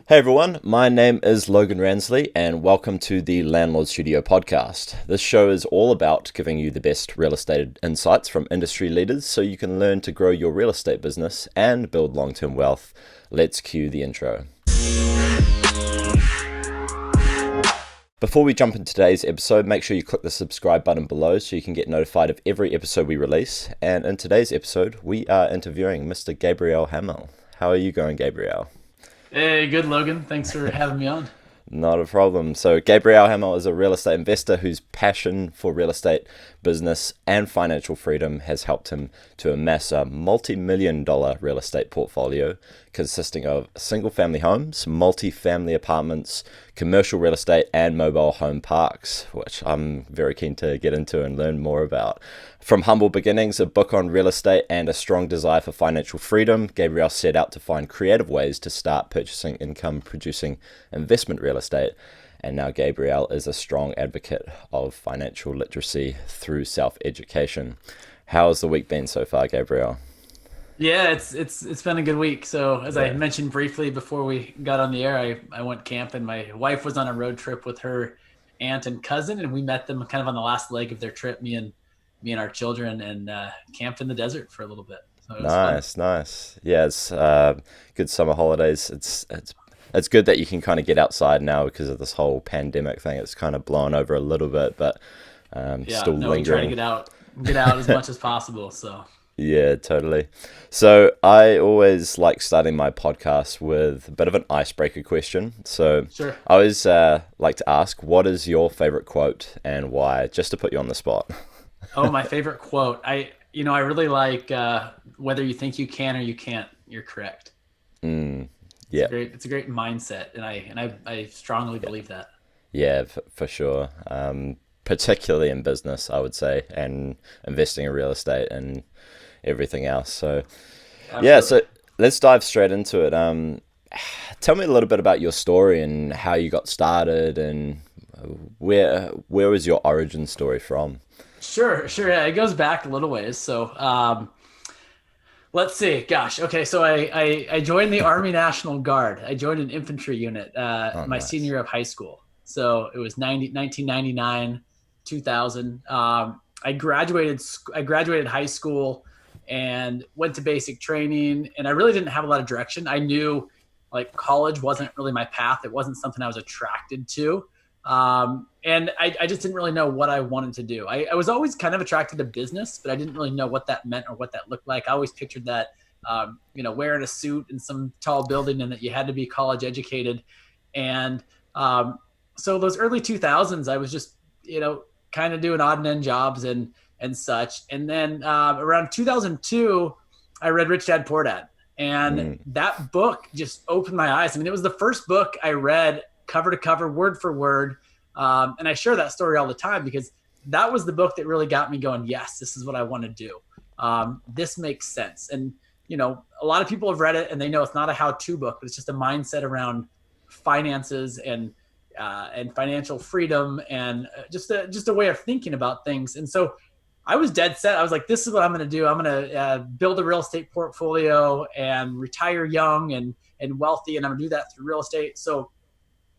Hey everyone, my name is Logan Ransley and welcome to the Landlord Studio podcast. This show is all about giving you the best real estate insights from industry leaders so you can learn to grow your real estate business and build long-term wealth. Let's cue the intro. Before we jump into today's episode, make sure you click the subscribe button below so you can get notified of every episode we release. And in today's episode, we are interviewing Mr. Gabriel Hamel. How are you going, Gabriel? Hey, good, Logan. Thanks for having me on. Not a problem. So Gabriel Hamel is a real estate investor whose passion for real estate, business, and financial freedom has helped him to amass a multi-million-dollar real estate portfolio consisting of single-family homes, multi-family apartments, commercial real estate, and mobile home parks, which I'm very keen to get into and learn more about. From humble beginnings, a book on real estate, and a strong desire for financial freedom, Gabriel set out to find creative ways to start purchasing income-producing investment real estate. And now Gabriel is a strong advocate of financial literacy through self-education. How has the week been so far, Gabriel? Yeah, it's been a good week. So as I Yeah. mentioned briefly before we got on the air, I went camping. My wife was on a road trip with her aunt and cousin, and we met them kind of on the last leg of their trip. Me and our children, and camped in the desert for a little bit. So it was fun. Nice. Yeah, it's good summer holidays. It's good that you can kind of get outside now because of this whole pandemic thing. It's kind of blown over a little bit, but Yeah, still no, we try to lingering. get out as much as possible. So Yeah, totally. So I always like starting my podcast with a bit of an icebreaker question. So sure. I always like to ask, what is your favorite quote and why? Just to put you on the spot. Oh, my favorite quote. I really like whether you think you can or you can't, you're correct. Yeah, It's a great mindset, and I strongly believe that. yeah, for sure. Particularly in business, I would say, and investing in real estate and everything else. So yeah, Absolutely. so let's dive straight into it. Tell me a little bit about your story and how you got started and where was your origin story from? Sure. Yeah, it goes back a little ways. So, let's see. Gosh. Okay. So I joined the Army National Guard. I joined an infantry unit Oh, my senior nice. year of high school. So it was 1999, 2000. I graduated high school and went to basic training. And I really didn't have a lot of direction. I knew like college wasn't really my path. It wasn't something I was attracted to. And I just didn't really know what I wanted to do. I was always kind of attracted to business, but I didn't really know what that meant or what that looked like. I always pictured that, wearing a suit in some tall building and that you had to be college educated. And so those early 2000s, I was just, kind of doing odd and end jobs and such. And then around 2002, I read Rich Dad Poor Dad. And Mm, that book just opened my eyes. I mean, it was the first book I read cover to cover, word for word. And I share that story all the time because that was the book that really got me going, yes, this is what I want to do. This makes sense. And, a lot of people have read it and they know it's not a how-to book, but it's just a mindset around finances and financial freedom and just a way of thinking about things. And so I was dead set. I was like, this is what I'm going to do. I'm going to build a real estate portfolio and retire young and wealthy. And I'm going to do that through real estate. So,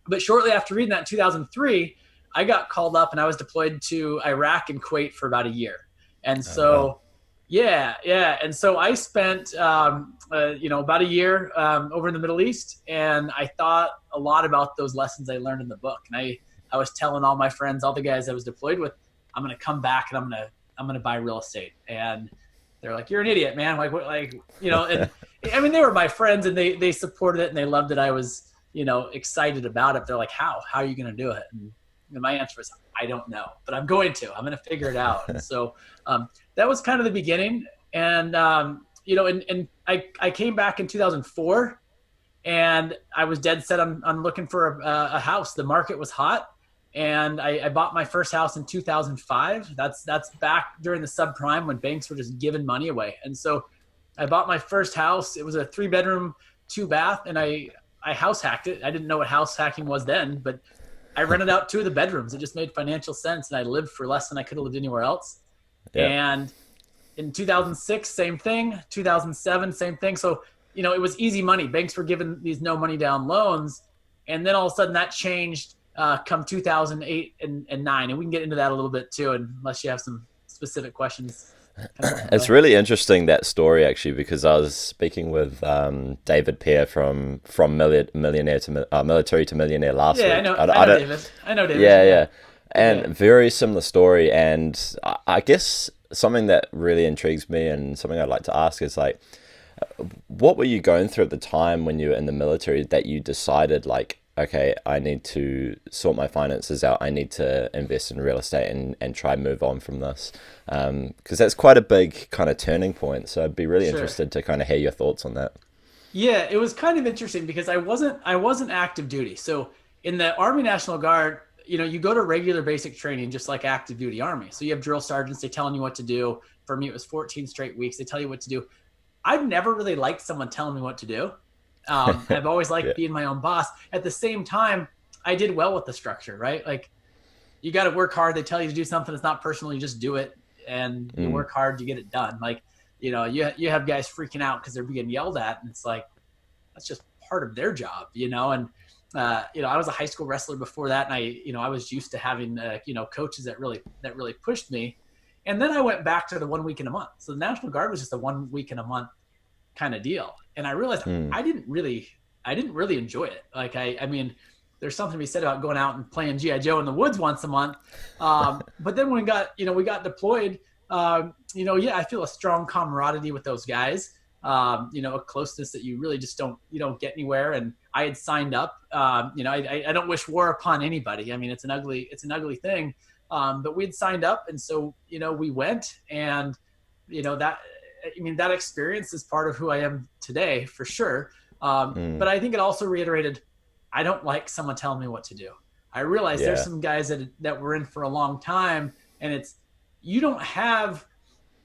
but shortly after reading that in 2003, I got called up and I was deployed to Iraq and Kuwait for about a year. And oh, wow. so, yeah. And so I spent, about a year over in the Middle East, and I thought a lot about those lessons I learned in the book. And I was telling all my friends, all the guys I was deployed with, I'm going to come back and I'm going to buy real estate. And they're like, you're an idiot, man. Like, what, and I mean, they were my friends and they supported it and they loved that I was, excited about it. They're like, how are you going to do it? And my answer was, I don't know, but I'm going to figure it out. And so, that was kind of the beginning. And, and I came back in 2004 and I was dead set on looking for a house. The market was hot. And I bought my first house in 2005. That's back during the subprime when banks were just giving money away. And so I bought my first house. It was a 3-bedroom, 2-bath, and I house hacked it. I didn't know what house hacking was then, but I rented out 2 of the bedrooms. It just made financial sense, and I lived for less than I could have lived anywhere else. Yeah. And in 2006, same thing. 2007, same thing. So it was easy money. Banks were giving these no money down loans. And then all of a sudden that changed come 2008 and 9. And we can get into that a little bit too, unless you have some specific questions. It's really interesting, that story, actually, because I was speaking with David Pear from Millionaire to Military to Millionaire last week. I know David. I know David. Yeah. And very similar story. And I guess something that really intrigues me and something I'd like to ask is like, what were you going through at the time when you were in the military that you decided like, okay, I need to sort my finances out. I need to invest in real estate and try and move on from this. Because that's quite a big kind of turning point. So I'd be really interested to kind of hear your thoughts on that. Yeah, it was kind of interesting because I wasn't active duty. So in the Army National Guard, you go to regular basic training, just like active duty Army. So you have drill sergeants, they telling you what to do. For me, it was 14 straight weeks. They tell you what to do. I've never really liked someone telling me what to do. I've always liked being my own boss. At the same time, I did well with the structure, right? Like, you got to work hard. They tell you to do something. It's not personal. You just do it, and you work hard to get it done. Like, you have guys freaking out because they're being yelled at, and it's like, that's just part of their job, And I was a high school wrestler before that, and I was used to having coaches that really pushed me. And then I went back to the 1 week in a month. So the National Guard was just a 1 week in a month kind of deal. And I realized I didn't really enjoy it. Like, I mean, there's something to be said about going out and playing G.I. Joe in the woods once a month. But then when we got deployed, I feel a strong camaraderie with those guys. A closeness that you really just don't get anywhere. And I had signed up, I don't wish war upon anybody. I mean, it's an ugly thing. But we had signed up. And so, we went, and, that experience is part of who I am today for sure. But I think it also reiterated, I don't like someone telling me what to do. I realized there's some guys that were in for a long time, and you don't have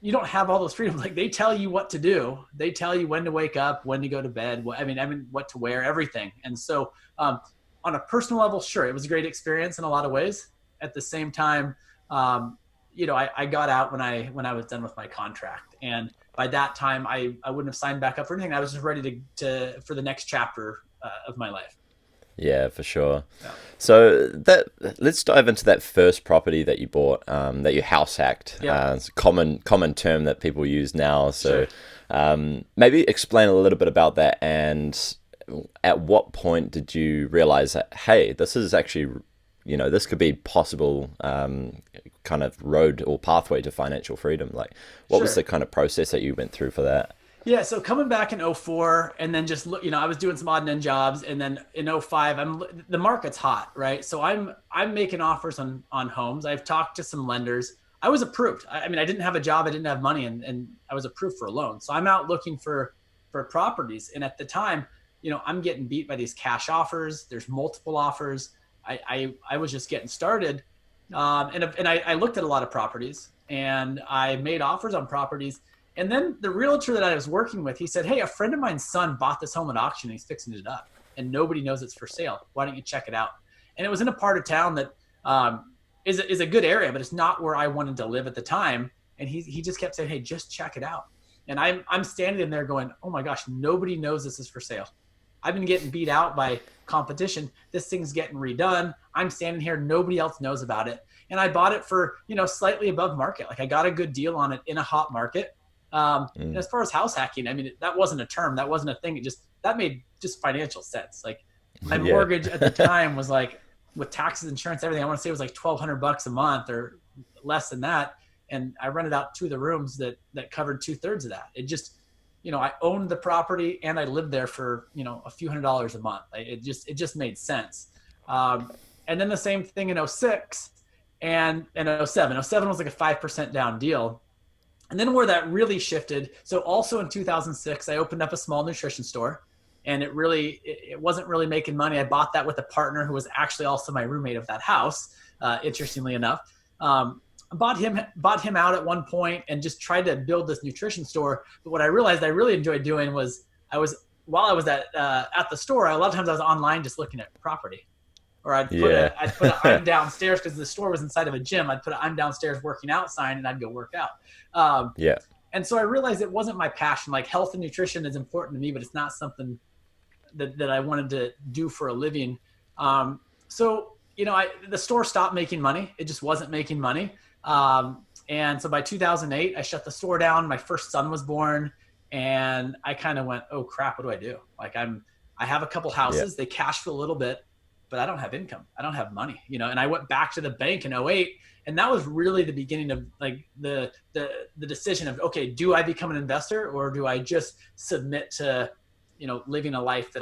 all those freedoms. Like, they tell you what to do. They tell you when to wake up, when to go to bed. What to wear, everything. And so, on a personal level, sure, it was a great experience in a lot of ways. At the same time, I got out when I was done with my contract, and by that time, I wouldn't have signed back up for anything. I was just ready for the next chapter of my life. Yeah, for sure. Yeah. So let's dive into that first property that you bought, that you house hacked. Yeah. It's a common term that people use now. So maybe explain a little bit about that, and at what point did you realize that, hey, this is actually, this could be possible kind of road or pathway to financial freedom? Like, what was the kind of process that you went through for that? Yeah, so coming back in 2004, and then just I was doing some odd and end jobs, and then in 2005, the market's hot, right? So I'm making offers on homes. I've talked to some lenders. I was approved. I didn't have a job, I didn't have money, and I was approved for a loan. So I'm out looking for properties, and at the time, I'm getting beat by these cash offers. There's multiple offers. I was just getting started, and I looked at a lot of properties, and I made offers on properties. And then the realtor that I was working with, he said, hey, a friend of mine's son bought this home at auction and he's fixing it up, and nobody knows it's for sale. Why don't you check it out? And it was in a part of town that is a good area, but it's not where I wanted to live at the time. And he just kept saying, hey, just check it out. And I'm standing in there going, oh my gosh, nobody knows this is for sale. I've been getting beat out by competition. This thing's getting redone. I'm standing here. Nobody else knows about it. And I bought it for, slightly above market. Like, I got a good deal on it in a hot market. And as far as house hacking, that wasn't a term, that wasn't a thing. That made just financial sense. Like, my mortgage at the time was like, with taxes, insurance, everything, I want to say it was like $1,200 a month or less than that. And I rented out 2 of the rooms that covered 2/3 of that. It just, I owned the property and I lived there for, a few $100s a month. It just made sense. And then the same thing in 2006 and in 2007. 2007 was like a 5% down deal. And then where that really shifted, so also in 2006, I opened up a small nutrition store, and it wasn't really making money. I bought that with a partner who was actually also my roommate of that house, interestingly enough. Bought him out at one point and just tried to build this nutrition store. But what I realized I really enjoyed doing was while I was at the store, a lot of times I was online just looking at property. Or I'd put a I'm downstairs, because the store was inside of a gym. I'd put a I'm downstairs working out sign, and I'd go work out. And so I realized it wasn't my passion. Like health and nutrition is important to me, but it's not something that I wanted to do for a living. So, the store stopped making money. It just wasn't making money. And so by 2008, I shut the store down. My first son was born, and I kind of went, oh crap, what do I do? Like I have a couple houses, they cash flow a little bit, but I don't have income. I don't have money, and I went back to the bank in '08. And that was really the beginning of like the decision of, okay, do I become an investor, or do I just submit to, living a life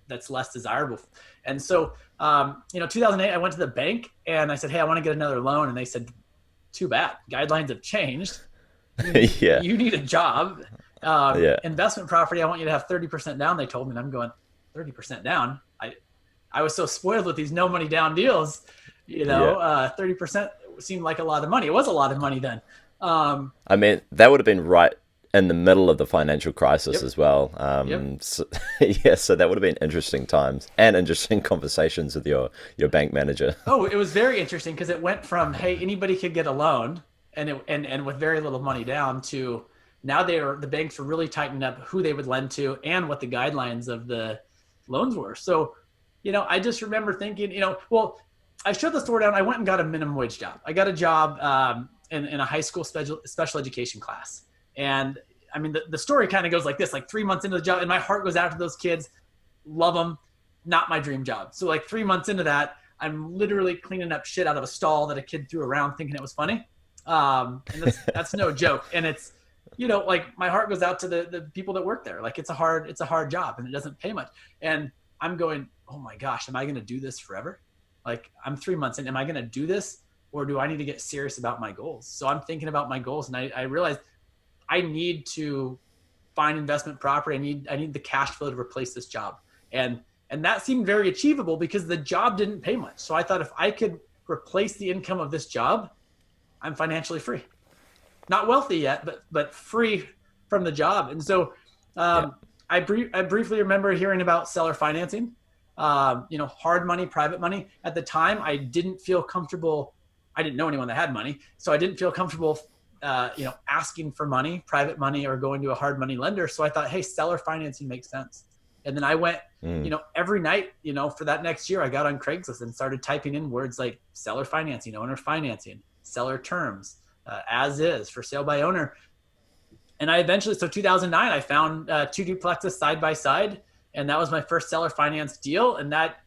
that's less desirable? And so, 2008, I went to the bank and I said, hey, I want to get another loan. And they said, too bad. Guidelines have changed. You need a job. Investment property, I want you to have 30% down. They told me, and I'm going, 30% down. I was so spoiled with these no money down deals, 30% seemed like a lot of money. It was a lot of money then. I mean, that would have been right in the middle of the financial crisis as well. So that would have been interesting times and interesting conversations with your bank manager. Oh, it was very interesting because it went from, hey, anybody could get a loan and with very little money down, to now the banks were really tightening up who they would lend to and what the guidelines of the loans were. So, I just remember thinking, I shut the store down. I went and got a minimum wage job. I got a job in a high school special education class. And I mean, the story kind of goes like this, like 3 months into the job, and my heart goes out to those kids, love them, not my dream job. So like 3 months into that, I'm literally cleaning up shit out of a stall that a kid threw around thinking it was funny. And that's no joke. And it's, like my heart goes out to the people that work there. Like it's a hard job and it doesn't pay much. And I'm going, oh my gosh, am I going to do this forever? Like I'm 3 months in, am I going to do this, or do I need to get serious about my goals? So I'm thinking about my goals, and I realized I need to find investment property. I need the cash flow to replace this job. And that seemed very achievable because the job didn't pay much. So I thought if I could replace the income of this job, I'm financially free. Not wealthy yet, but free from the job. And so I briefly remember hearing about seller financing. Hard money, private money. At the time, I didn't feel comfortable. I didn't know anyone that had money. So I didn't feel comfortable, asking for money, private money, or going to a hard money lender. So I thought, hey, seller financing makes sense. And then I went, every night, for that next year, I got on Craigslist and started typing in words like seller financing, owner financing, seller terms, as is, for sale by owner. And I eventually, so 2009, I found 2 duplexes side by side. And that was my first seller finance deal. And that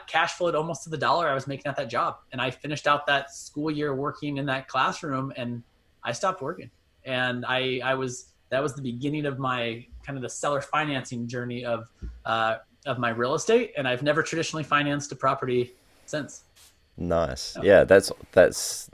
cash flowed almost to the dollar I was making at that job. And I finished out that school year working in that classroom, and I stopped working. And that was the beginning of my kind of the seller financing journey of my real estate. And I've never traditionally financed a property since. Nice. Yeah, that's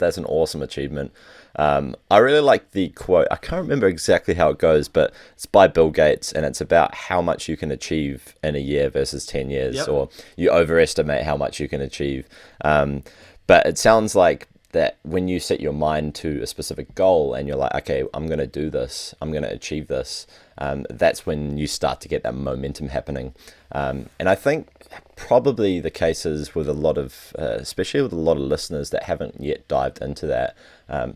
an awesome achievement. I really like the quote. I can't remember exactly how it goes, but it's by Bill Gates, and it's about how much you can achieve in a year versus 10 years, or you overestimate how much you can achieve. But it sounds like that when you set your mind to a specific goal and you're like, okay, I'm going to do this, I'm going to achieve this, that's when you start to get that momentum happening. And I think probably the case is with a lot of, especially with a lot of listeners that haven't yet dived into that,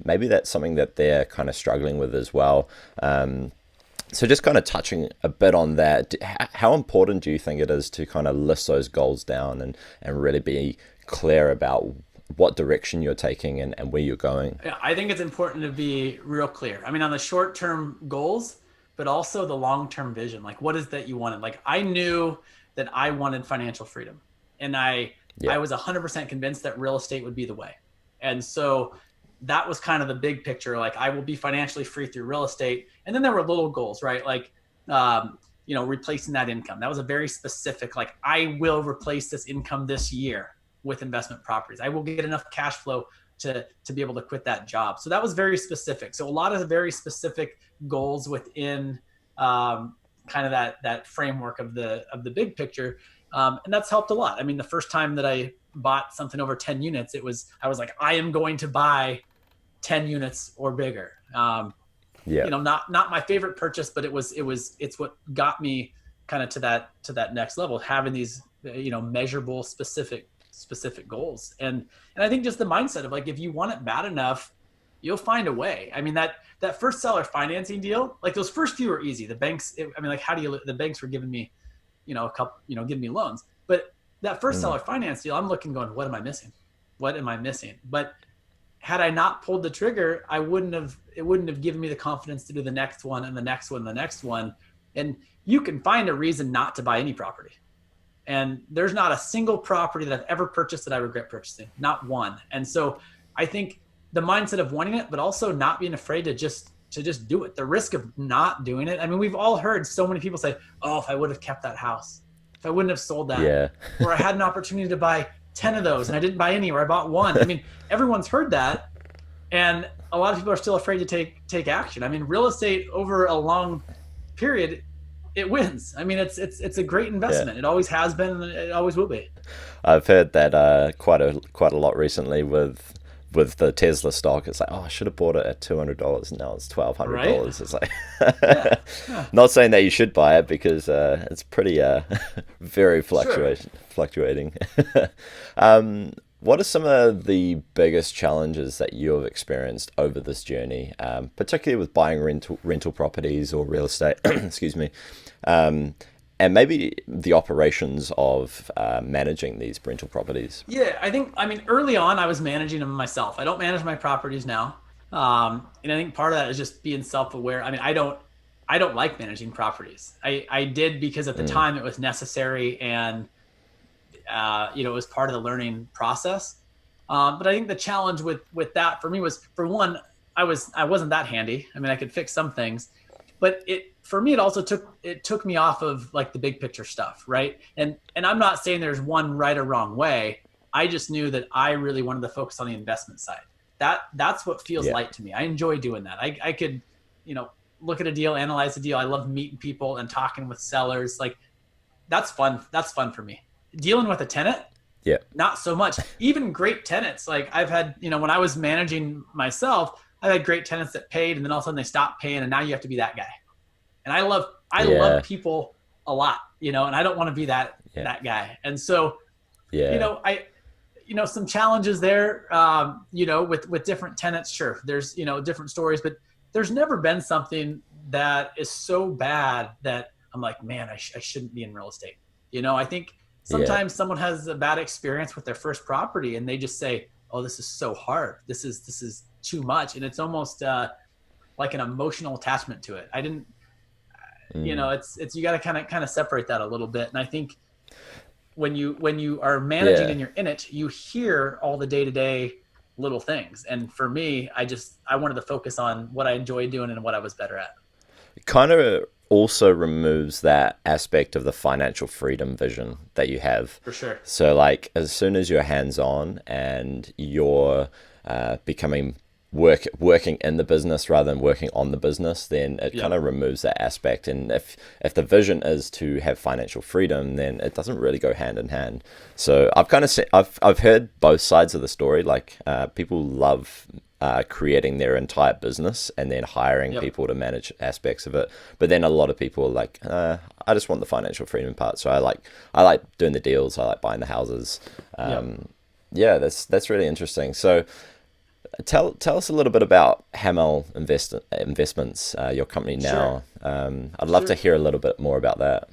maybe that's something that they're kind of struggling with as well. So just kind of touching a bit on that, how important do you think it is to kind of list those goals down and really be clear about what direction you're taking and where you're going? Yeah, I think it's important to be real clear. I mean, on the short-term goals, but also the long-term vision. Like, what is that you wanted? Like, I knew that I wanted financial freedom, and I was 100% convinced that real estate would be the way. And so that was kind of the big picture. Like, I will be financially free through real estate. And then there were little goals, right? Like, replacing that income. That was a very specific, like, I will replace this income this year with investment properties. I will get enough cash flow to be able to quit that job. So that was very specific. So a lot of the very specific goals within kind of that framework of the big picture. And that's helped a lot. I mean, the first time that I bought something over 10 units, I was like, I am going to buy 10 units or bigger. Not my favorite purchase, but it's what got me kind of to that next level, having these, measurable, specific goals. And I think just the mindset of like, if you want it bad enough, you'll find a way. I mean, that first seller financing deal, like those first few were easy. The banks, I mean, like the banks were giving me, a couple, giving me loans. But that first Mm. seller finance deal, I'm looking going, what am I missing? What am I missing? But had I not pulled the trigger, it wouldn't have given me the confidence to do the next one and the next one, and the next one. And you can find a reason not to buy any property. And there's not a single property that I've ever purchased that I regret purchasing, not one. And so I think the mindset of wanting it, but also not being afraid to just do it. The risk of not doing it. I mean, we've all heard so many people say, "Oh, if I would have kept that house, if I wouldn't have sold that, Yeah. or I had an opportunity to buy 10 of those and I didn't buy any, or I bought one." I mean, everyone's heard that, and a lot of people are still afraid to take action. I mean, real estate over a long period, it wins. I mean, it's a great investment. Yeah. It always has been, and it always will be. I've heard that quite a lot recently with the Tesla stock. It's like, oh, I should have bought it at $200, and now it's Right? $1,200. It's like, Yeah. Yeah. not saying that you should buy it because it's pretty very Sure. fluctuating. What are some of the biggest challenges that you have experienced over this journey, particularly with buying rental properties or real estate? Excuse me. Um, and maybe the operations of managing these rental properties. Yeah, I mean, early on, I was managing them myself. I don't manage my properties now. And I think part of that is just being self-aware. I mean, I don't like managing properties. I did because at the Mm, time it was necessary, and it was part of the learning process. But I think the challenge with that for me was, for one, I wasn't that handy. I mean, I could fix some things, but for me, it took me off of like the big picture stuff, right? And I'm not saying there's one right or wrong way. I just knew that I really wanted to focus on the investment side. That's what feels yeah, light to me. I enjoy doing that. I could, look at a deal, analyze a deal. I love meeting people and talking with sellers. Like, that's fun. That's fun for me. Dealing with a tenant, yeah, not so much. Even great tenants, like I've had, when I was managing myself, I had great tenants that paid, and then all of a sudden they stopped paying, and now you have to be that guy. And I love yeah, people a lot, and I don't want to be yeah, that guy. And so, yeah, some challenges there, with different tenants. Sure, there's different stories, but there's never been something that is so bad that I'm like, man, I shouldn't be in real estate. I think yeah, sometimes someone has a bad experience with their first property, and they just say, "Oh, this is so hard. This is too much," and it's almost like an emotional attachment to it. I didn't, mm, it's you got to kind of separate that a little bit. And I think when you are managing yeah. and you're in it, you hear all the day-to-day little things. And for me, I wanted to focus on what I enjoyed doing and what I was better at. It kind of also removes that aspect of the financial freedom vision that you have. For sure. So, like, as soon as you're hands on and you're becoming working in the business rather than working on the business, then it kind Yep. of removes that aspect. And if the vision is to have financial freedom, then it doesn't really go hand in hand. So I've kind of I've heard both sides of the story. Like, people love creating their entire business and then hiring Yep. people to manage aspects of it. But then a lot of people are like, I just want the financial freedom part. So I like doing the deals. I like buying the houses. Yep. Yeah, that's really interesting. So tell us a little bit about Hamel Investments, your company Sure. now. I'd love to Sure. hear a little bit more about that.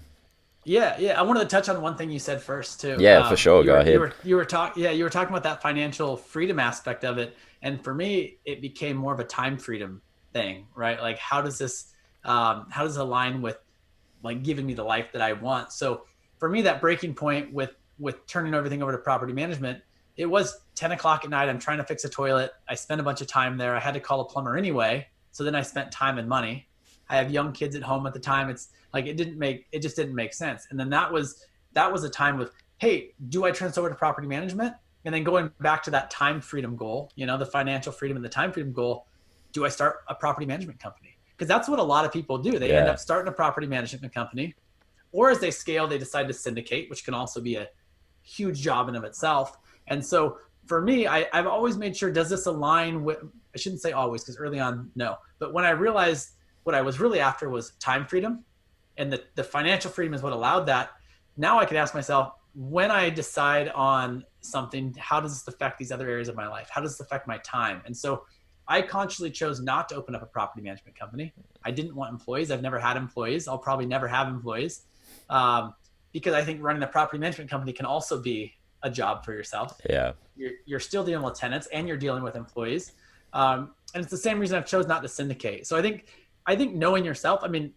Yeah, yeah. I wanted to touch on one thing you said first too. Yeah, for sure. You Go were you ahead. were you were talking about that financial freedom aspect of it, and for me, it became more of a time freedom thing, right? Like, how does it align with like giving me the life that I want? So for me, that breaking point with turning everything over to property management, it was 10 o'clock at night. I'm trying to fix a toilet. I spent a bunch of time there. I had to call a plumber anyway, so then I spent time and money. I have young kids at home at the time. It's like it just didn't make sense. And then that was a time of, hey, do I transfer over to property management? And then going back to that time freedom goal, the financial freedom and the time freedom goal, do I start a property management company? Because that's what a lot of people do. They end Yeah, up starting a property management company, or as they scale, they decide to syndicate, which can also be a huge job in of itself. And so for me, I've always made sure, does this align with, I shouldn't say always, because early on, no. But when I realized what I was really after was time freedom, and the financial freedom is what allowed that, now I could ask myself, when I decide on something, how does this affect these other areas of my life? How does this affect my time? And so I consciously chose not to open up a property management company. I didn't want employees. I've never had employees. I'll probably never have employees, because I think running a property management company can also be a job for yourself. Yeah. You're still dealing with tenants and you're dealing with employees. And it's the same reason I've chose not to syndicate. So I think knowing yourself, I mean,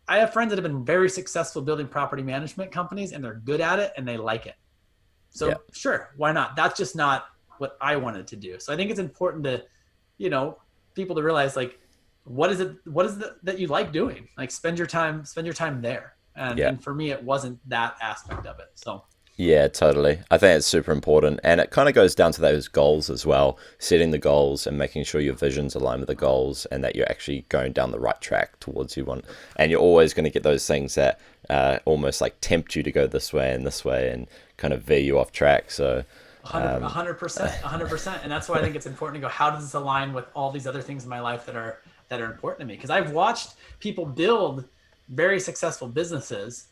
I have friends that have been very successful building property management companies and they're good at it and they like it. So sure, why not? That's just not what I wanted to do. So I think it's important to, people to realize, like, what is it that you like doing? Like, spend your time there. And for me, it wasn't that aspect of it. So Yeah, totally. I think it's super important. And it kind of goes down to those goals as well, setting the goals and making sure your visions align with the goals and that you're actually going down the right track towards you want. And you're always going to get those things that almost like tempt you to go this way and kind of veer you off track. So 100%. And that's why I think it's important to go, how does this align with all these other things in my life that are important to me? Because I've watched people build very successful businesses.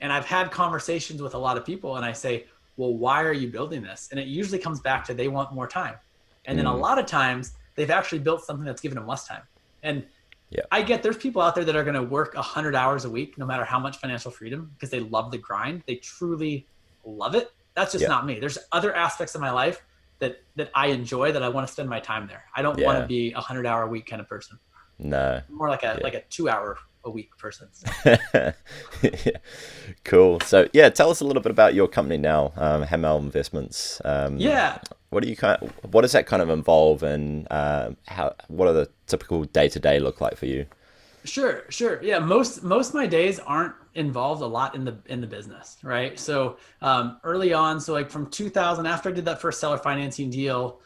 And I've had conversations with a lot of people and I say, well, why are you building this? And it usually comes back to they want more time. And then a lot of times they've actually built something that's given them less time. And I get there's people out there that are going to work 100 hours a week, no matter how much financial freedom, because they love the grind. They truly love it. That's just not me. There's other aspects of my life that I enjoy, that I want to spend my time there. I don't want to be a 100-hour a week kind of person. No. More like a 2-hour a week person. Cool. So tell us a little bit about your company now, Hamel Investments. What does that kind of involve, and what are the typical day-to-day look like for you? Sure. Yeah, most of my days aren't involved a lot in the business, right? So early on, so like from 2000, after I did that first seller financing deal,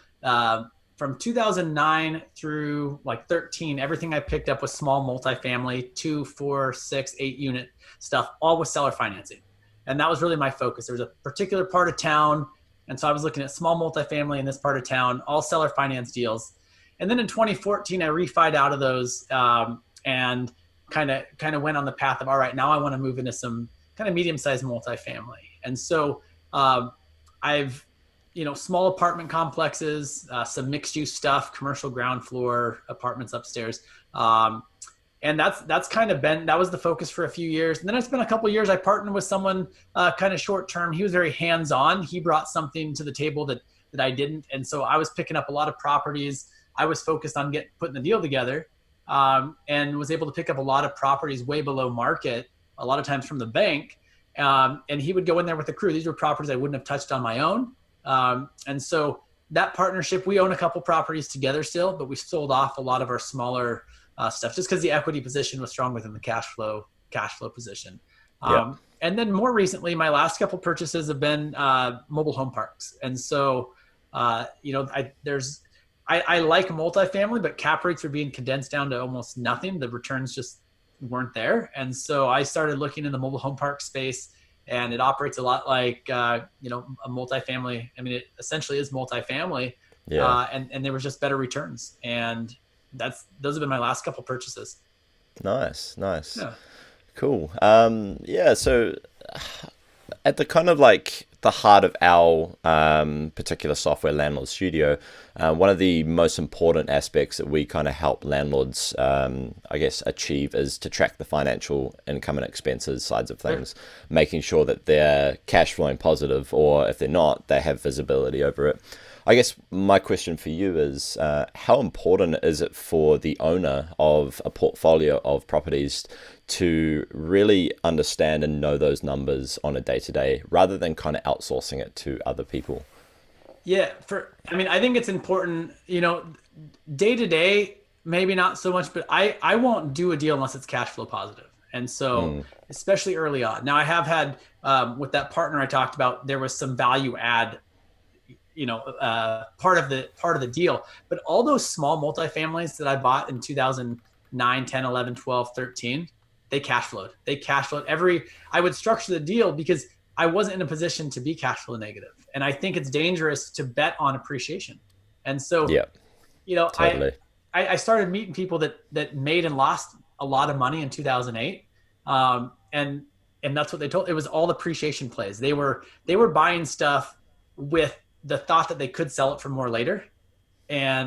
from 2009 through like 13, everything I picked up was small multifamily, 2, 4, 6, 8 unit stuff, all with seller financing. And that was really my focus. There was a particular part of town. And so I was looking at small multifamily in this part of town, all seller finance deals. And then in 2014, I refied out of those and kind of went on the path of, all right, now I want to move into some kind of medium-sized multifamily. And so I've small apartment complexes, some mixed use stuff, commercial ground floor, apartments upstairs. And that's kind of that was the focus for a few years. And then it's been a couple of years. I partnered with someone kind of short term. He was very hands-on. He brought something to the table that I didn't. And so I was picking up a lot of properties. I was focused on putting the deal together, and was able to pick up a lot of properties way below market, a lot of times from the bank. And he would go in there with the crew. These were properties I wouldn't have touched on my own. And so that partnership, we own a couple properties together still, but we sold off a lot of our smaller stuff just because the equity position was strong within the cash flow position. And then more recently, my last couple purchases have been mobile home parks. And so, I like multifamily, but cap rates are being condensed down to almost nothing. The returns just weren't there. And so I started looking in the mobile home park space. And it operates a lot like, a multifamily. I mean, it essentially is multifamily. And there was just better returns. And those have been my last couple purchases. Nice. Yeah. Cool. So at the kind of like the heart of our particular software, Landlord Studio, one of the most important aspects that we kind of help landlords, achieve is to track the financial income and expenses sides of things, making sure that they're cash flowing positive, or if they're not, they have visibility over it. I guess my question for you is, how important is it for the owner of a portfolio of properties to really understand and know those numbers on a day-to-day rather than kind of outsourcing it to other people? Yeah, I think it's important, day-to-day, maybe not so much, but I won't do a deal unless it's cash flow positive. And so, especially early on. Now I have had, with that partner I talked about, there was some value add, part of the deal, but all those small multifamilies that I bought in 2009, 10, 11, 12, 13, they cash flowed. I would structure the deal because I wasn't in a position to be cash flow negative. And I think it's dangerous to bet on appreciation. And so, totally. I started meeting people that made and lost a lot of money in 2008. And that's what they told. It was all appreciation plays. They were buying stuff with the thought that they could sell it for more later.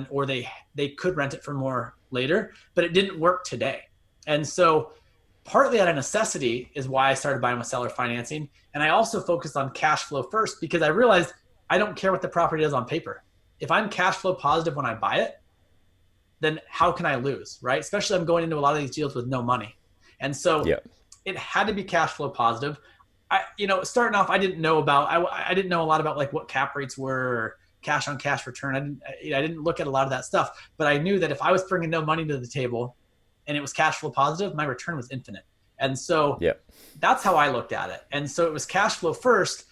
or they could rent it for more later, but it didn't work today. And so partly out of necessity is why I started buying with seller financing. And I also focused on cash flow first because I realized I don't care what the property is on paper. If I'm cash flow positive when I buy it, then how can I lose, right? Especially I'm going into a lot of these deals with no money. And so it had to be cash flow positive. Starting off, I didn't know a lot about like what cap rates were or cash on cash return. I didn't look at a lot of that stuff, but I knew that if I was bringing no money to the table and it was cash flow positive, my return was infinite. And so that's how I looked at it. And so it was cash flow first.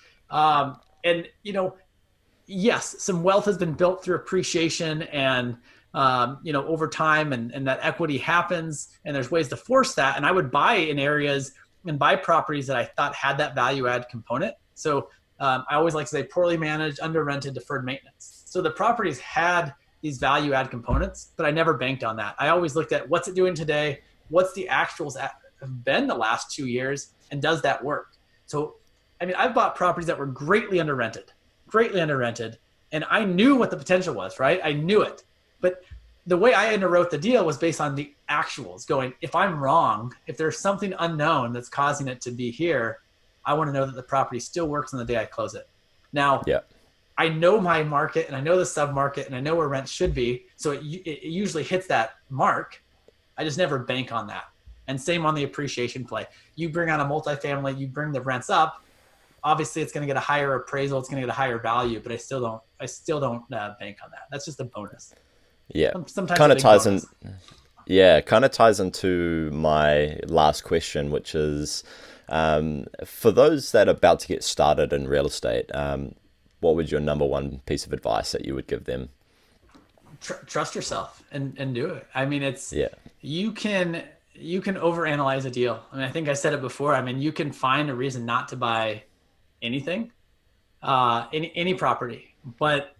Yes, some wealth has been built through appreciation and, over time and that equity happens and there's ways to force that. And I would buy in areas and buy properties that I thought had that value add component. So I always like to say poorly managed, under rented, deferred maintenance. So the properties had these value add components, but I never banked on that. I always looked at what's it doing today? What's the actuals have been the last 2 years? And does that work? So, I've bought properties that were greatly under rented. And I knew what the potential was, right? I knew it. But the way I underwrote the deal was based on the actuals going, if I'm wrong, if there's something unknown that's causing it to be here, I want to know that the property still works on the day I close it. Now, I know my market and I know the sub-market and I know where rent should be. So it usually hits that mark. I just never bank on that. And same on the appreciation play. You bring on a multifamily, you bring the rents up. Obviously, it's going to get a higher appraisal. It's going to get a higher value, but I still don't bank on that. That's just a bonus. Yeah, sometimes kind of ties in. Yeah, kind of ties into my last question, which is for those that are about to get started in real estate, what would your number one piece of advice that you would give them? Trust yourself and do it. You can overanalyze a deal. I think I said it before. You can find a reason not to buy anything, any property, but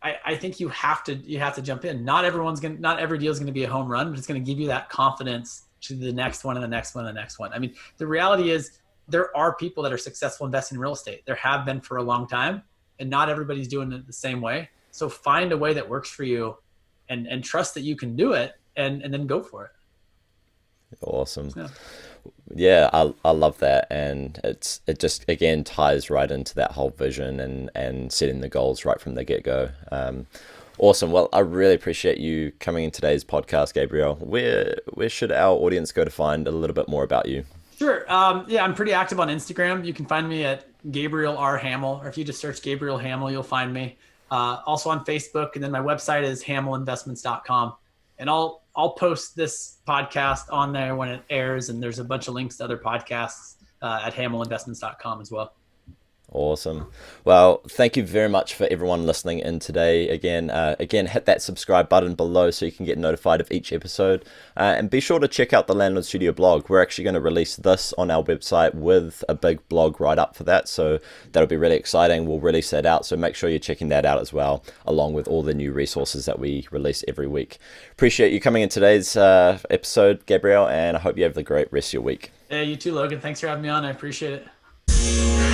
I think you have to jump in. Not every deal is going to be a home run, but it's going to give you that confidence to the next one and the next one and the next one. The reality is there are people that are successful investing in real estate. There have been for a long time, and not everybody's doing it the same way. So find a way that works for you and trust that you can do it and then go for it. Awesome. Yeah, I love that. And it just, again, ties right into that whole vision and setting the goals right from the get-go. Awesome. Well, I really appreciate you coming in today's podcast, Gabriel. Where should our audience go to find a little bit more about you? Sure. I'm pretty active on Instagram. You can find me at Gabriel R. Hamel, or if you just search Gabriel Hamel, you'll find me. Also on Facebook, and then my website is hamelinvestments.com. And I'll post this podcast on there when it airs, and there's a bunch of links to other podcasts at hamelinvestments.com as well. Awesome. Well, thank you very much for everyone listening in today. Again, hit that subscribe button below so you can get notified of each episode. And be sure to check out the Landlord Studio blog. We're actually going to release this on our website with a big blog write up for that. So that'll be really exciting. We'll release that out. So make sure you're checking that out as well, along with all the new resources that we release every week. Appreciate you coming in today's episode, Gabriel, and I hope you have a great rest of your week. Yeah, you too, Logan. Thanks for having me on. I appreciate it.